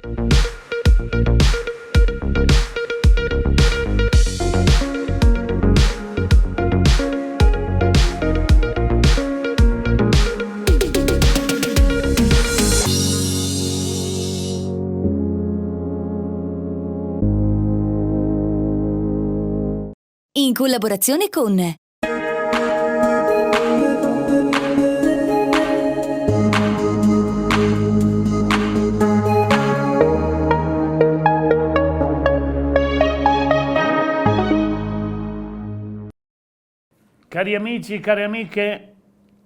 In collaborazione con Cari amici, cari amiche,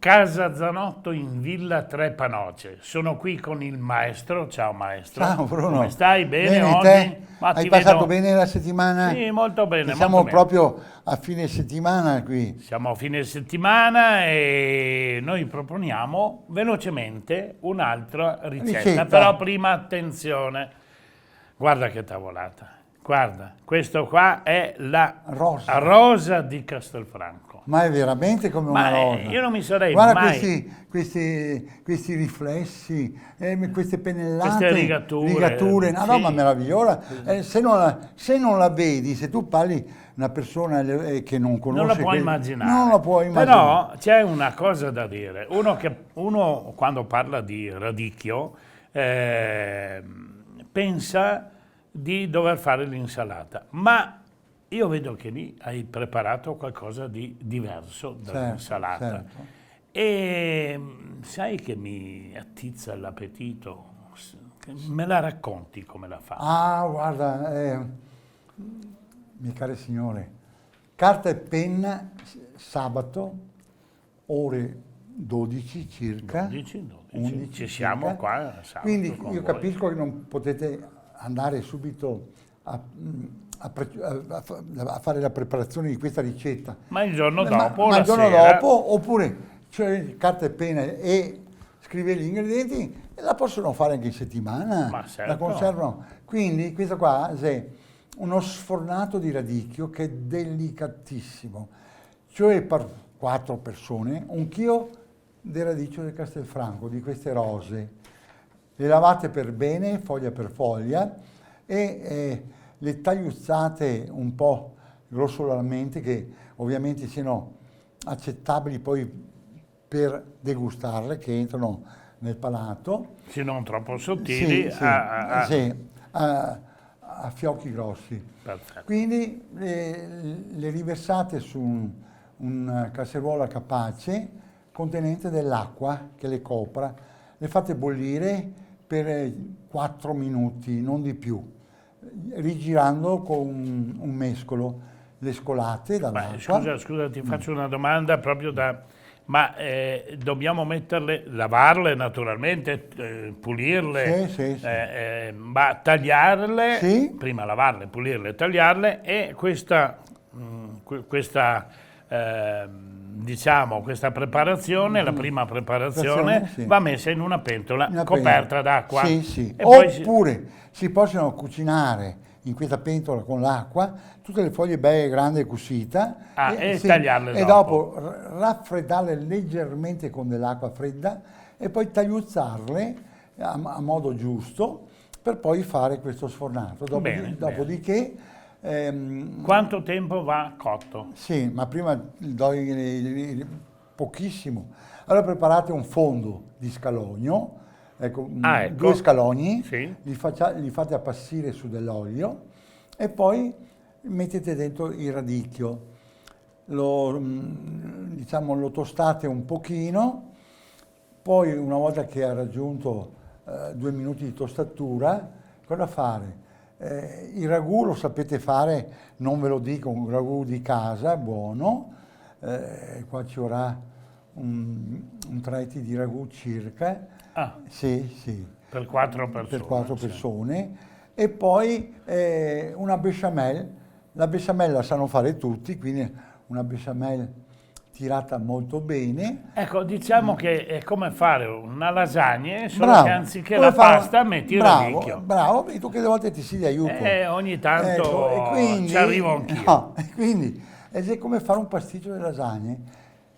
Casa Zanotto in Villa Trepanoce. Sono qui con il maestro. Ciao maestro. Ciao Bruno. Come stai? Bene oggi? Te? Ma Hai ti passato vedo... bene la settimana? Sì, molto bene. Siamo molto bene. proprio a fine settimana qui. Siamo a fine settimana e noi proponiamo velocemente un'altra ricetta. Però prima attenzione, guarda che tavolata. Guarda, questo qua è la rosa di Castelfranco. Ma è veramente come una rosa. Io non mi sarei Guarda mai... questi riflessi, queste pennellate, queste rigature. Una sì. roba meravigliosa. Se non la vedi, se tu parli una persona che non conosce... Non la puoi immaginare. Non la puoi immaginare. Però c'è una cosa da dire. Uno quando parla di radicchio pensa di dover fare l'insalata, ma io vedo che lì hai preparato qualcosa di diverso dall'insalata. Certo. E sai che mi attizza l'appetito? Me la racconti come la fai? Ah, guarda, mie care signore, carta e penna, sabato, ore 12 circa. 12. 11 Ci siamo circa. qua sabato. Quindi io voi. capisco che non potete andare subito a fare la preparazione di questa ricetta. Ma il giorno dopo, ma il giorno sera. dopo, oppure cioè, carta e penna e scrivere gli ingredienti, e la possono fare anche in settimana, Ma certo. la conservano. Quindi questo qua è uno sfornato di radicchio che è delicatissimo, cioè per 4 persone, 1 chilo di radicchio del Castelfranco, di queste rose. Le lavate per bene, foglia per foglia, e le tagliuzzate un po' grossolanamente, che ovviamente siano accettabili poi per degustarle, che entrano nel palato. Se non troppo sottili. A fiocchi grossi. Perfetto. Quindi le riversate su una casseruola capace contenente dell'acqua che le copra, le fate bollire per 4 minuti, non di più, rigirando con un mescolo, le scolate dall'acqua. Scusa, ti faccio una domanda proprio da... Ma dobbiamo lavarle naturalmente, pulirle, Sì. ma tagliarle, Sì. prima lavarle, pulirle, tagliarle, e questa preparazione, la prima preparazione, sì. va messa in una pentola coperta d'acqua. Sì. E Oppure si possono cucinare in questa pentola con l'acqua tutte le foglie belle grandi cucite e tagliarle e dopo. raffreddarle leggermente con dell'acqua fredda e poi tagliuzzarle a modo giusto per poi fare questo sfornato. Dopodiché quanto tempo va cotto? Sì, ma prima do pochissimo. Allora preparate un fondo di scalogno, ecco. 2 scalogni, sì. li fate appassire su dell'olio e poi mettete dentro il radicchio, lo tostate un pochino, poi una volta che ha raggiunto 2 minuti di tostatura, cosa fare? Il ragù lo sapete fare, non ve lo dico, un ragù di casa, buono, qua ci vorrà un 3 etti di ragù circa. Sì. Per 4 persone. Per 4 persone. E poi una besciamella. La besciamella la sanno fare tutti, quindi una besciamella tirata molto bene. Ecco, diciamo che è come fare una lasagna, solo che anziché la pasta metti il radicchio. Bravo, tu che volte ti si di aiuto. Ogni tanto ci arrivo anch'io. No, quindi è come fare un pasticcio di lasagne.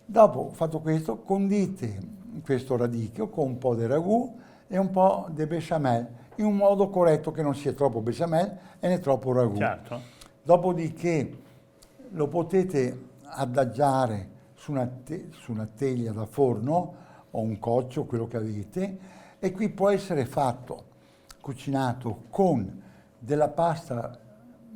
Dopo fatto questo, condite questo radicchio con un po' di ragù e un po' di besciamella in un modo corretto che non sia troppo bechamel e né troppo ragù. Certo. Dopodiché lo potete adagiare su una teglia da forno o un coccio, quello che avete, e qui può essere fatto, cucinato con della pasta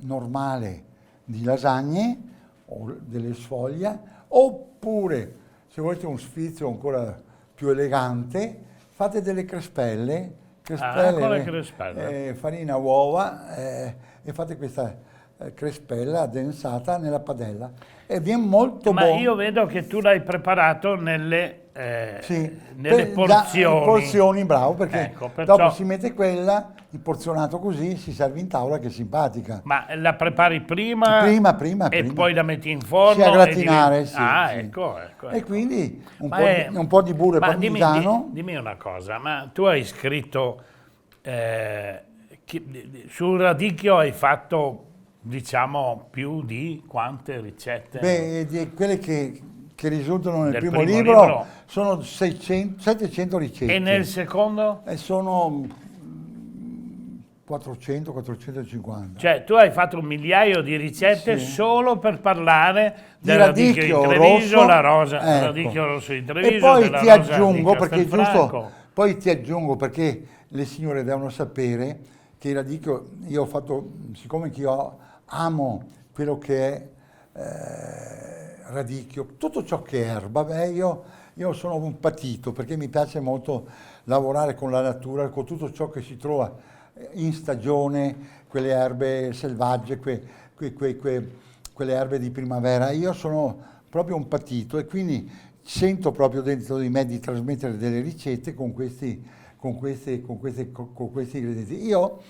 normale di lasagne o delle sfoglia, oppure se volete un sfizio ancora più elegante, fate delle crespelle, con le crespelle. farina, uova, e fate questa crespella addensata nella padella e viene molto Ma buono. io vedo che tu l'hai preparato nelle Nelle porzioni. porzioni, bravo, perché Ecco, perciò- dopo si mette quella, il porzionato così, si serve in tavola, che è simpatica. Ma la prepari prima? Prima. E poi la metti in forno? Sì, a gratinare, e sì, Ah, sì. ecco. E quindi Ma un po' di burro e ma parmigiano. dimmi una cosa, ma tu hai scritto, sul radicchio hai fatto, diciamo, più di quante ricette? Beh, di quelle che risultano nel Del primo primo libro, libro? sono 700 ricette. E nel secondo? E sono 400-450. Cioè, tu hai fatto un migliaio di ricette Sì. solo per parlare Di del radicchio di Treviso, rosso, la rosa, il ecco. radicchio rosso di Treviso, E poi della ti rosa aggiungo, di perché è Castelfranco. giusto, poi ti aggiungo perché le signore devono sapere che il radicchio, io ho fatto, siccome che io amo quello che è radicchio, tutto ciò che è erba, io sono un patito perché mi piace molto lavorare con la natura, con tutto ciò che si trova in stagione, quelle erbe selvagge, quelle erbe di primavera. Io sono proprio un patito e quindi sento proprio dentro di me di trasmettere delle ricette con questi ingredienti. Io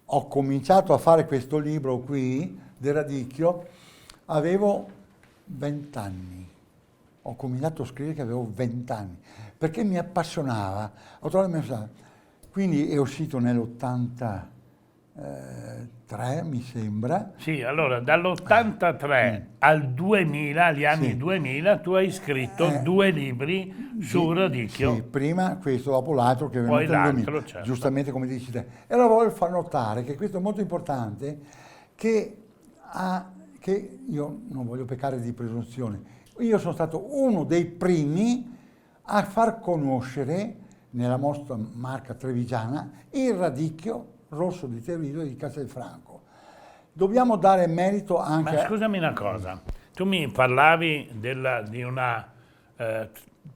ho cominciato a fare questo libro qui del radicchio, avevo 20 anni. Ho cominciato a scrivere che avevo 20 anni, perché mi appassionava. Quindi è uscito nell'83, mi sembra. Sì, allora dall'83 al 2000, agli anni Sì. 2000, tu hai scritto 2 libri sul radicchio. Sì, prima questo, dopo l'altro che è Poi venuto nel l'altro, 2000, certo. giustamente come dici te. E allora voglio far notare che questo è molto importante, che io non voglio peccare di presunzione, io sono stato uno dei primi a far conoscere nella nostra marca trevigiana il radicchio rosso di Treviso e di Castelfranco. Dobbiamo dare merito anche... Ma scusami una cosa, tu mi parlavi di una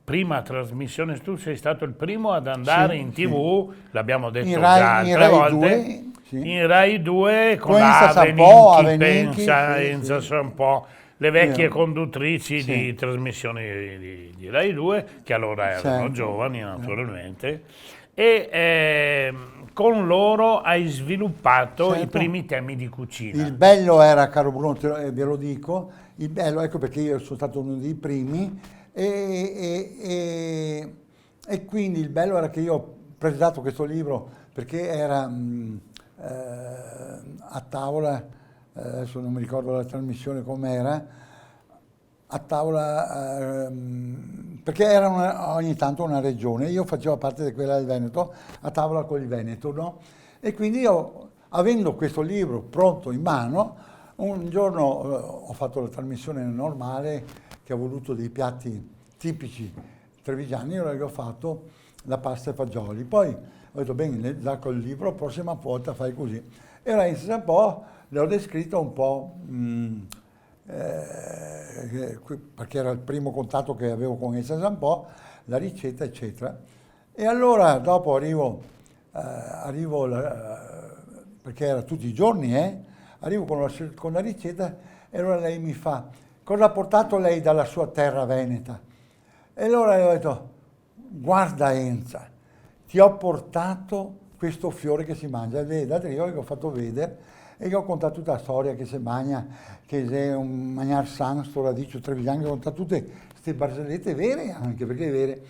prima trasmissione, tu sei stato il primo ad andare Sì, in sì. TV, l'abbiamo detto In già Rai altre volte, 2, sì. in Rai 2 con Enza Avenicchi, Avenicchi, pensa, sì, Enza sì. Sampo, le vecchie Sì. conduttrici Sì. di trasmissioni di Rai 2, che allora erano Certo. giovani naturalmente, e con loro hai sviluppato i Certo. primi temi di cucina. Il bello era, caro Bruno, ve lo dico, il bello, ecco perché io sono stato uno dei primi e quindi il bello era che io ho presentato questo libro perché era a tavola, adesso non mi ricordo la trasmissione com'era, a tavola, perché era ogni tanto una regione, io facevo parte di quella del Veneto, a tavola con il Veneto, no? E quindi io, avendo questo libro pronto in mano, un giorno ho fatto la trasmissione normale che ha voluto dei piatti tipici trevigiani, io ho fatto la pasta e fagioli. Poi ho detto, bene, da col libro, la prossima volta fai così. E ora in un po' le ho descritto un po', perché era il primo contatto che avevo con il Saint-Jean-Paul, la ricetta, eccetera. E allora dopo arrivo perché era tutti i giorni, arrivo con la ricetta e allora lei mi fa, cosa ha portato lei dalla sua terra veneta? E allora io ho detto, guarda Enza, ti ho portato questo fiore che si mangia. E da io che ho fatto vedere e che ho contato tutta la storia che si mangia, che è un mangiar sano, sto radicio trevigiano, che ho contato tutte queste barzellette vere, anche perché vere,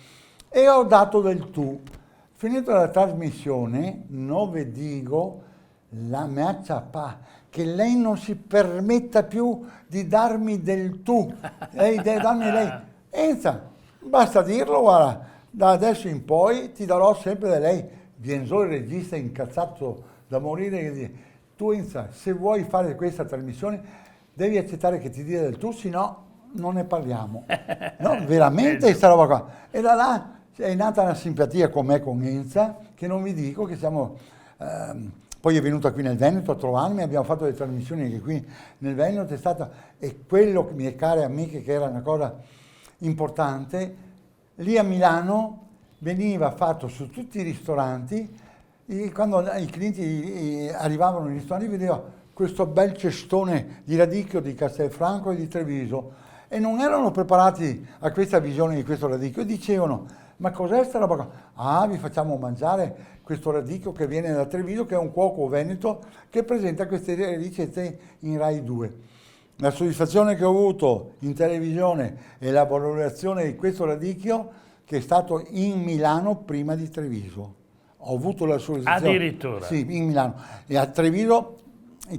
e ho dato del tu. Finito la trasmissione, non vi dico la mia ciapà, che lei non si permetta più di darmi del tu, lei deve darmi lei. Enza, basta dirlo, guarda, da adesso in poi ti darò sempre da lei Bienzò, il regista, incazzato da morire, gli dice: tu Enza, se vuoi fare questa trasmissione devi accettare che ti dia del tu, se no non ne parliamo. No, veramente questa roba qua. E da là è nata una simpatia con me, con Enza, che non vi dico, che siamo... poi è venuta qui nel Veneto a trovarmi, abbiamo fatto le trasmissioni anche qui nel Veneto, è stata... E quello, miei cari amiche, che era una cosa importante, lì a Milano veniva fatto su tutti i ristoranti, quando i clienti arrivavano nei ristoranti, vedeva questo bel cestone di radicchio di Castelfranco e di Treviso, e non erano preparati a questa visione di questo radicchio, e dicevano: ma cos'è sta roba qua? Ah, vi facciamo mangiare questo radicchio che viene da Treviso, che è un cuoco veneto che presenta queste ricette in Rai 2. La soddisfazione che ho avuto in televisione e la valorizzazione di questo radicchio, che è stato in Milano prima di Treviso. Ho avuto la soddisfazione. Addirittura? Sì, in Milano. E a Treviso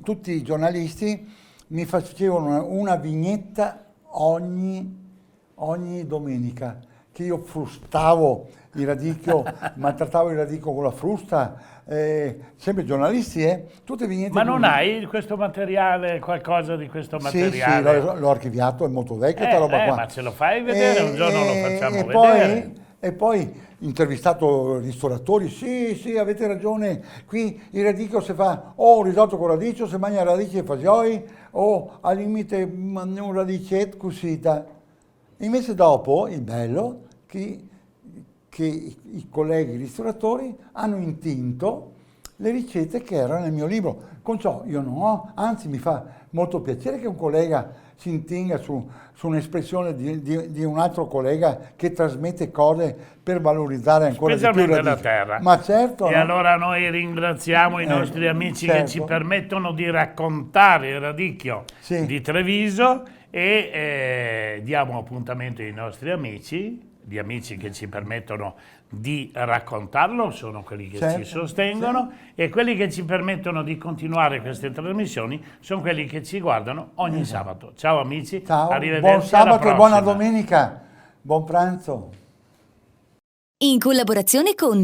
tutti i giornalisti mi facevano una vignetta ogni domenica, che io frustavo il radicchio, maltrattavo il radicchio con la frusta, sempre giornalisti, tutte vignette. Ma non hai questo materiale, qualcosa di questo materiale? Sì, l'ho archiviato, è molto vecchio questa roba qua. Ma ce lo fai vedere? Un giorno lo facciamo vedere. E poi intervistato ristoratori: sì, avete ragione, qui il radicchio si fa o un risotto con radice, si mangia radice e fagioli, o al limite un radicetto cosita. Il mese dopo, il bello, che i colleghi ristoratori hanno intinto le ricette che erano nel mio libro. Con ciò io non ho, anzi mi fa molto piacere che un collega si intinga su un'espressione di un altro collega che trasmette cose per valorizzare ancora di più specialmente la terra. Ma certo. E allora noi ringraziamo i nostri amici che ci permettono di raccontare il radicchio di Treviso, e diamo appuntamento ai nostri amici. Gli amici che ci permettono di raccontarlo sono quelli che ci sostengono, e quelli che ci permettono di continuare queste trasmissioni sono quelli che ci guardano ogni sabato. Ciao amici, ciao, arrivederci, buon sabato alla e buona prossima. domenica, buon pranzo. In collaborazione con